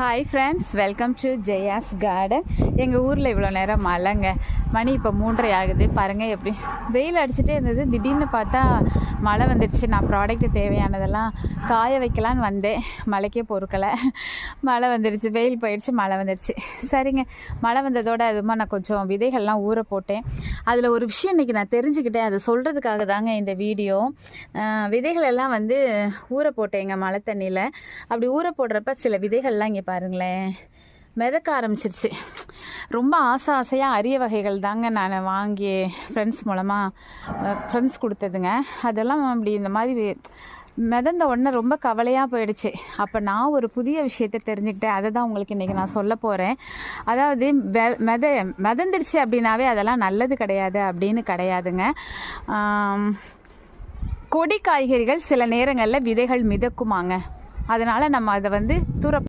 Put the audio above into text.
Hi friends, welcome to Jaya's garden. எங்கள் ஊரில் இவ்வளோ நேரம் மழைங்க. மணி இப்போ 3:30 ஆகுது. பாருங்கள் எப்படி வெயில் அடிச்சுட்டே இருந்தது. திடீர்னு பார்த்தா மழை வந்துடுச்சு. நான் ப்ராடக்ட்டு தேவையானதெல்லாம் காய வைக்கலான்னு வந்தேன். மழைக்கே பொறுக்கலை. மழை வந்துடுச்சு, வெயில் போயிடுச்சு, மழை வந்துடுச்சு. சரிங்க, மழை வந்ததோடு அதுமா நான் கொஞ்சம் விதைகள்லாம் ஊற போட்டேன். அதில் ஒரு விஷயம் இன்றைக்கி நான் தெரிஞ்சுக்கிட்டேன். அதை சொல்கிறதுக்காக தாங்க இந்த வீடியோ. விதைகள் எல்லாம் ஊற போட்டேங்க மழை தண்ணியில். அப்படி ஊற போடுறப்ப சில விதைகள்லாம் இங்கே பாருங்களேன் மிதக்க ஆரம்பிச்சிருச்சு. ரொம்ப ஆசையாக அரிய வகைகள் தாங்க நான் வாங்கி ஃப்ரெண்ட்ஸ் கொடுத்ததுங்க. அதெல்லாம் அப்படி இந்த மாதிரி மிதந்த உடனே ரொம்ப கவலையாக போயிடுச்சு. அப்போ நான் ஒரு புதிய விஷயத்தை தெரிஞ்சுக்கிட்டேன். அதை தான் உங்களுக்கு இன்றைக்கி நான் சொல்ல போகிறேன். அதாவது மிதந்துடுச்சு அப்படின்னாவே அதெல்லாம் நல்லது கிடையாது அப்படின்னு கிடையாதுங்க. கொடி காய்கறிகள் சில நேரங்களில் விதைகள் மிதக்குமாங்க. அதனால் நம்ம அதை தூர